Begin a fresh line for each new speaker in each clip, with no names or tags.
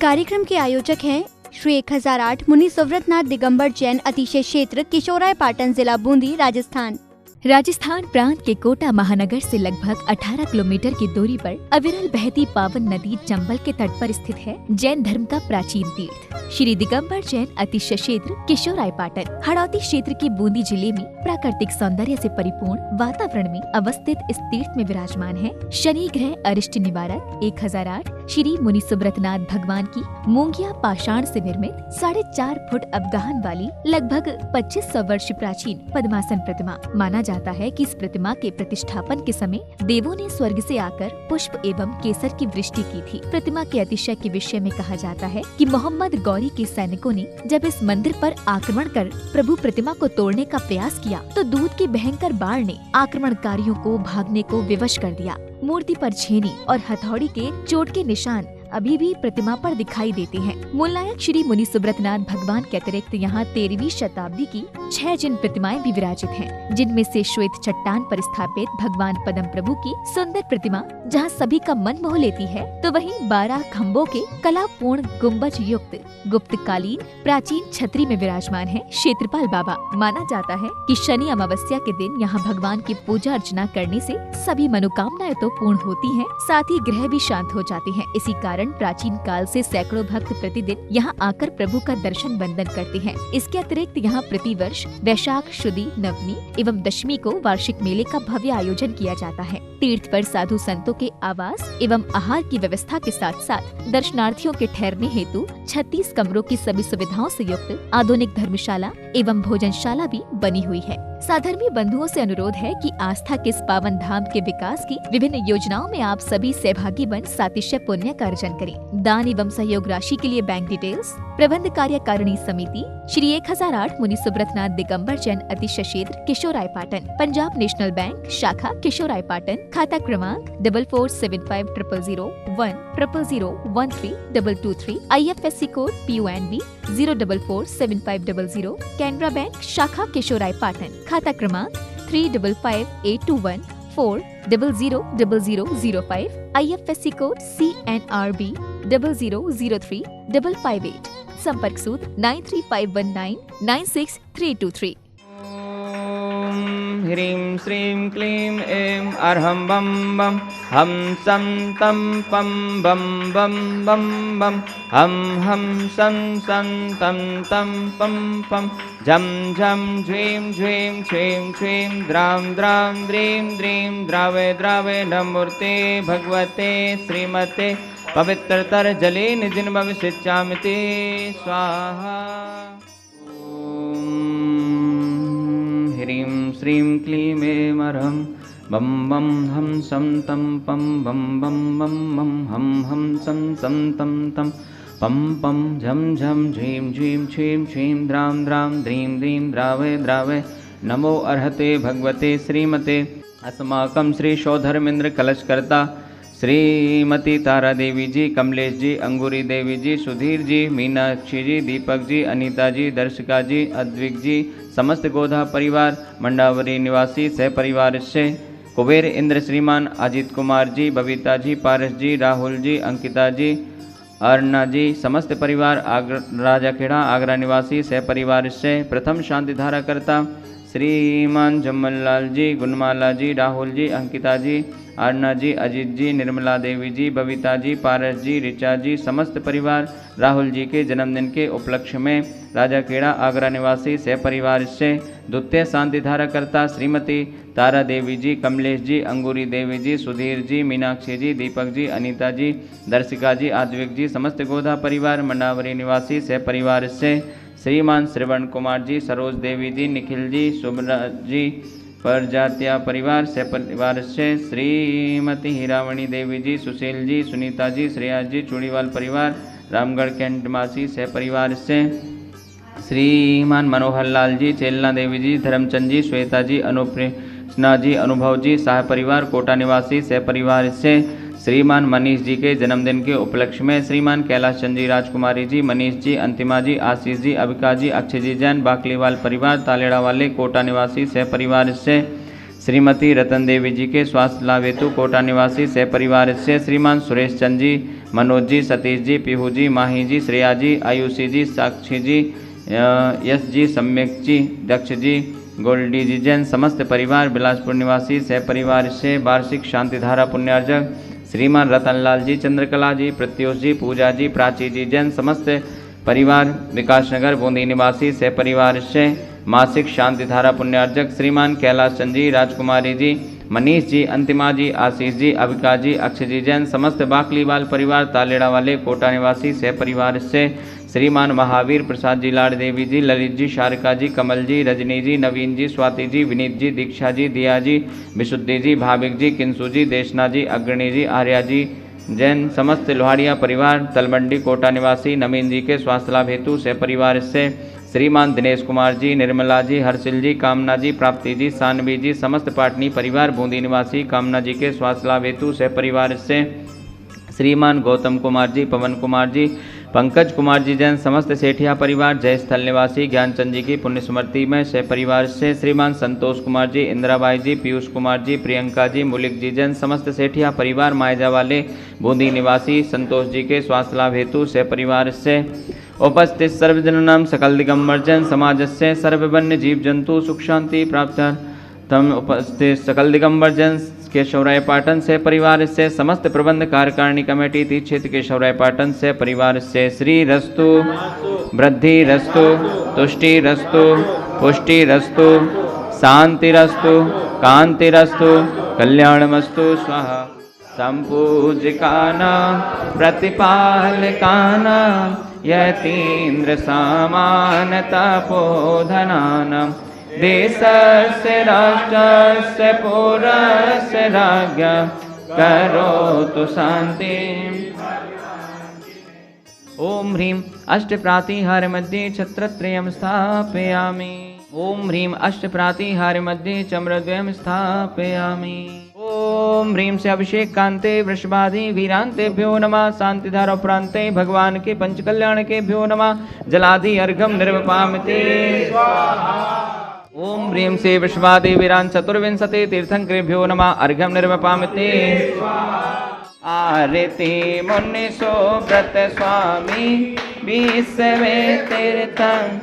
कार्यक्रम के आयोजक हैं श्री 1008 मुनि सुव्रतनाथ दिगंबर जैन अतिशय क्षेत्र किशोराय पाटन जिला बूंदी राजस्थान।
राजस्थान प्रांत के कोटा महानगर से लगभग 18 किलोमीटर की दूरी पर अविरल बहती पावन नदी चंबल के तट पर स्थित है जैन धर्म का प्राचीन तीर्थ श्री दिगंबर जैन अतिशय क्षेत्र किशोराय पाटन। हड़ौती क्षेत्र के बूंदी जिले में प्राकृतिक सौंदर्य से परिपूर्ण वातावरण में अवस्थित इस तीर्थ में विराजमान है शनि ग्रह अरिष्ट निवारक 1008 श्री मुनि सुब्रतनाथ भगवान की मूंगिया पाषाण से निर्मित 4.5 फुट अवगाहन वाली लगभग 2500 वर्ष प्राचीन पद्मासन प्रतिमा। माना जाता है कि इस प्रतिमा के प्रतिष्ठापन के समय देवों ने स्वर्ग से आकर पुष्प एवं केसर की वृष्टि की थी। प्रतिमा के अतिशय के विषय में कहा जाता है कि मोहम्मद गौरी के सैनिकों ने जब इस मंदिर पर आक्रमण कर प्रभु प्रतिमा को तोड़ने का प्रयास किया तो दूध की भयंकर बाढ़ ने आक्रमणकारियों को भागने को विवश कर दिया। मूर्ति पर छेनी और हथौड़ी के चोट के निशान अभी भी प्रतिमा पर दिखाई देते हैं। मूलनायक श्री मुनि सुब्रतनाथ भगवान के अतिरिक्त यहाँ 13वीं शताब्दी की 6 जिन प्रतिमाएं भी विराजित हैं, जिनमें से श्वेत चट्टान पर स्थापित भगवान पद्म प्रभु की सुंदर प्रतिमा जहाँ सभी का मन मोह लेती है, तो वहीं 12 खम्भों के कलापूर्ण गुम्बज युक्त गुप्तकालीन प्राचीन छतरी में विराजमान है क्षेत्रपाल बाबा। माना जाता है कि शनि अमावस्या के दिन यहाँ भगवान की पूजा अर्चना करने से सभी मनोकामनाएं तो पूर्ण होती हैं, साथ ही ग्रह भी शांत हो जाते हैं। इसी कारण प्राचीन काल से सैकड़ों भक्त प्रतिदिन यहाँ आकर प्रभु का दर्शन वंदन करते हैं। इसके अतिरिक्त यहाँ प्रतिवर्ष वैशाख शुदी नवमी एवं दशमी को वार्षिक मेले का भव्य आयोजन किया जाता है। तीर्थ पर साधु संतों के आवास एवं आहार की व्यवस्था के साथ साथ दर्शनार्थियों के ठहरने हेतु 36 कमरों की सभी सुविधाओं से युक्त आधुनिक धर्मशाला एवं भोजनशाला भी बनी हुई है। साधर्मी बंधुओं से अनुरोध है कि आस्था के इस पावन धाम के विकास की विभिन्न योजनाओं में आप सभी सहभागी बन सातिशय पुण्य का अर्जन करें। दान एवं सहयोग राशि के लिए बैंक डिटेल्स प्रबंध कार्यकारिणी समिति श्री 1008 मुनि सुब्रतनाथ दिगंबर जैन अतिशय क्षेत्र किशोराय पाटन, पंजाब नेशनल बैंक शाखा किशोराय पाटन, खाता क्रमांक 4475000100132223, IFSC code PUNB 0447500, Canara bank शाखा किशोराय पाटन, खाता क्रमांक 358214000005, IFSC कोड CNRB 00035558, संपर्क सूत्र 9351996323।
ह्रीं श्रीं क्लीं ऐं अर्हं बम बम हम सं तं पं बम बम बम बम हम सं तं तं पं पं झं झं झ्रीं झ्रीं छ्रीं छ्रीं द्रां द्रां द्रीं द्रीं द्रावे द्रावे नमूर्ते भगवते श्रीमते पवित्रतर जले निजिन भविष्यामिते स्वाहा। ह्रीं श्रीं क्लीं ऐं अर्हं बम बम हम सं तं पं बम बम बम बम हम सं तं तं पं पं झं झं झ्रीं झ्रीं छ्रीं छ्रीं द्रां द्रां द्रीं द्रीं द्रावे द्रावे नमो अर्हते भगवते श्रीमते। अस्माकं श्री शौधर्मेंद्र कलशकर्ता श्रीमती तारा देवी जी, कमलेश जी, अंगूरी देवी जी, सुधीर जी, मीनाक्षी जी, दीपक जी, अनीता जी, दर्शिका जी, अद्विक जी, समस्त गोधा परिवार, मंडावरी निवासी सह परिवार से कुबेर इंद्र श्रीमान, अजीत कुमार जी, बबीता जी, पारस जी, राहुल जी, अंकिता जी, अर्णा जी, समस्त परिवार राजाखेड़ा आगरा निवासी सह परिवार से प्रथम शांति धारा करता श्रीमान जम्मललाल जी, गुणमाला जी, राहुल जी, अंकिता जी, अर्णा जी, अजीत जी, निर्मला देवी जी, बबीता जी, पारस जी, ऋचा जी, समस्त परिवार राहुल जी के जन्मदिन के उपलक्ष्य में राजाखेड़ा आगरा निवासी सह परिवार से द्वितीय शांति धारा करता श्रीमती तारा देवी जी, कमलेश जी, अंगूरी देवी जी, सुधीर जी, मीनाक्षी जी, दीपक जी, अनीता जी, दर्शिका जी, आद्विक जी, समस्त गोधा परिवार मंडावरी निवासी सह परिवार से श्रीमान श्रवण कुमार जी, सरोज देवी जी, निखिल जी, सुब्रा जी, परजातिया परिवार से परिवार से श्रीमती हीरावणी देवी जी, सुशील जी, सुनीता जी, श्रेया जी, चूड़ीवाल परिवार रामगढ़ कैंटमासी से परिवार से श्रीमान मनोहर लाल जी, चेलना देवी जी, धर्मचंद जी, श्वेता जी, अनुप्रेषणा जी, अनुभव जी, शाह परिवार कोटा निवासी सह परिवार से श्रीमान मनीष जी के जन्मदिन के उपलक्ष्य में श्रीमान कैलाश चंद जी, राजकुमारी जी, मनीष जी, अंतिमा जी, आशीष जी, अबिका जी, अक्षय जी जैन, बाकलीवाल परिवार तालेड़ा वाले कोटा निवासी सह परिवार से श्रीमती रतन देवी जी के स्वास्थ्य लाभ हेतु कोटा निवासी सह परिवार से श्रीमान सुरेश चंद जी, मनोज जी, सतीश जी, पीहू जी, माही जी, श्रेया जी, आयुषी जी, साक्षी जी, यश जी, सम्यक जी, दक्ष जी, गोल्डी जी जैन समस्त परिवार बिलासपुर निवासी सह परिवार से वार्षिक शांतिधारा पुण्यार्जक श्रीमान रतनलाल जी, चंद्रकला जी, प्रत्युष जी, पूजा जी, प्राची जी जैन समस्त परिवार विकासनगर बूंदी निवासी सह परिवार से मासिक शांतिधारा पुण्यार्जक श्रीमान कैलाश चंद जी, राजकुमारी जी, मनीष जी, अंतिमा जी, आशीष जी, अविका जी, अक्षय जी जैन समस्त बाकलीवाल परिवार तालेड़ा वाले कोटा निवासी सह परिवार से श्रीमान महावीर प्रसाद जी, लाड़ देवी जी, ललित जी, शारिका जी, कमल जी, रजनी जी, नवीन जी, स्वाति जी, विनीत जी, दीक्षा जी, दिया जी, विशुद्धि जी, भाविक जी, किंसु जी, देशना जी, अग्रणी जी, आर्या जी जैन समस्त लोहाड़िया परिवार तलमंडी कोटा निवासी नवीन जी के स्वास्थ्य लाभ हेतु से परिवार से श्रीमान दिनेश कुमार जी, निर्मला जी, हर्षिल जी, कामना जी, प्राप्ति जी, सानवी जी समस्त पाटनी परिवार बूंदी निवासी कामना जी के स्वास्थ्य लाभ हेतु से परिवार से श्रीमान गौतम कुमार जी, पवन कुमार जी, पंकज कुमार जी जैन समस्त सेठिया परिवार जय स्थल निवासी ज्ञानचंद जी की पुण्य स्मृति में सह परिवार से श्रीमान संतोष कुमार जी, इंदिराबाई जी, पीयूष कुमार जी, प्रियंका जी, मुलिक जी जैन समस्त सेठिया परिवार मायजा वाले बूंदी निवासी संतोष जी के स्वास्थ्य लाभ हेतु सह परिवार से उपस्थित सर्वजनानां सकल दिगंबर जैन समाज से सर्ववन्य जीव जंतु सुख शांति प्राप्त तम उपस्थित सकल दिगंबर जैन केशवराय पाटन से परिवार से समस्त प्रबंध कार्यकारिणी कमेटी तीर्थ क्षेत्र केशवराय पाटन से परिवार से श्री रस्तु वृद्धि रस्तु तुष्टि रस्तु पुष्टि रस्तु शांति रस्तु कांति रस्तु कल्याणमस्तु स्वाहा संपूजिकानां प्रतिपालकानां यतीन्द्र सामान तपोधनानां देशस्य राष्ट्रस्य पुरस्य राज्ञा करोतु शान्तिम्। ओम ह्रीं अष्टप्रातिहार मध्ये छत्रत्रयं स्थापयामि। ओम ह्रीं अष्टप्रातिहार मध्ये चम्रद्वयं स्थापयामि। ओम ह्रीं से अभिषेक कांते वृषभादि वीरांतेभ्यो नमः। शांतिधारा उपरांते भगवान के पंचकल्याण के भ्यो नमः। जलादि अर्घम निर्वपामिते। ओम ह्रीं से वृषभादि वीरान चतुर्विंशति तीर्थंकरेभ्यो नमः। अर्घम निर्वपामिते। आरती मुनिसो व्रत स्वामी विश्वे तीर्थं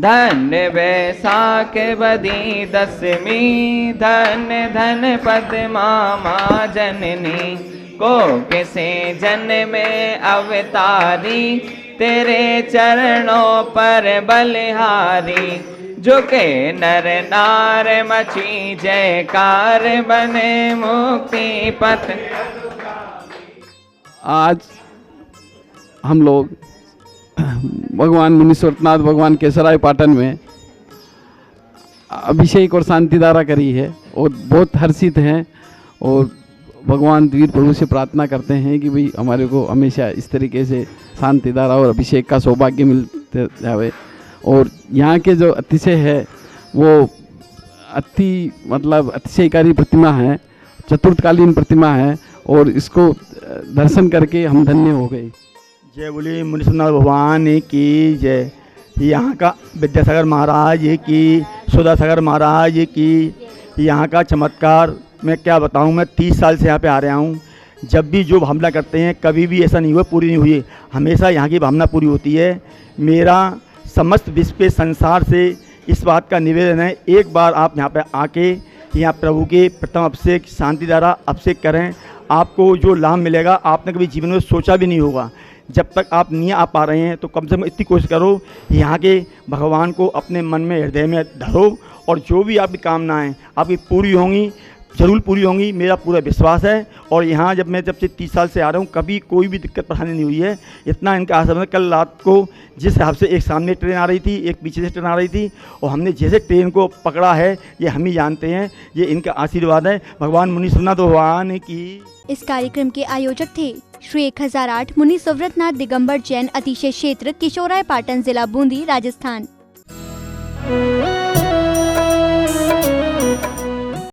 धन्य वैशाख बदी दशमी धन्य धन पद्मा माँ जननी को किसे जन्म में अवतारी तेरे चरणों पर बलिहारी झुके नर नार मची जयकार बने मुक्ति पथ।
आज हम लोग भगवान मुनीश्वरनाथ भगवान केशवराय पाटन में अभिषेक और शांतिधारा करी है और बहुत हर्षित हैं और भगवान वीर प्रभु से प्रार्थना करते हैं कि भाई हमारे को हमेशा इस तरीके से शांतिधारा और अभिषेक का सौभाग्य मिलते जावे। और यहाँ के जो अतिशय है वो अतिशयकारी प्रतिमा है, चतुर्थकालीन प्रतिमा है और इसको दर्शन करके हम धन्य हो गए।
जय बोली मुनीश्वरनाथ भगवान की जय। यहाँ का विद्यासागर महाराज की, सुधासागर महाराज की, यहाँ का चमत्कार मैं क्या बताऊँ। मैं 30 साल से यहाँ पे आ रहा हूँ। जब भी जो भावना करते हैं कभी भी ऐसा नहीं हुआ पूरी नहीं हुई, हमेशा यहाँ की भावना पूरी होती है। मेरा समस्त विश्व के संसार से इस बात का निवेदन है, एक बार आप यहाँ पे आके यहाँ प्रभु के प्रथम अभिषेक शांतिधारा अभिषेक करें। आपको जो लाभ मिलेगा आपने कभी जीवन में सोचा भी नहीं होगा। जब तक आप नहीं आ पा रहे हैं तो कम से कम इतनी कोशिश करो, यहाँ के भगवान को अपने मन में हृदय में धरो और जो भी आपकी कामनाएं आपकी पूरी होंगी, जरूर पूरी होंगी, मेरा पूरा विश्वास है। और यहाँ जब से 30 साल से आ रहा हूँ कभी कोई भी दिक्कत परेशानी नहीं हुई है। इतना इनका आश्रम है। कल रात को जिस हिसाब से एक सामने ट्रेन आ रही थी, एक पीछे से ट्रेन आ रही थी और हमने जैसे ट्रेन को पकड़ा है ये हम ही जानते हैं, ये इनका आशीर्वाद है। भगवान मुनीश्वरनाथ भगवान की।
इस कार्यक्रम के आयोजक थे श्री 1008 मुनि सुव्रतनाथ दिगंबर जैन अतिशय क्षेत्र किशोराय पाटन जिला बूंदी राजस्थान।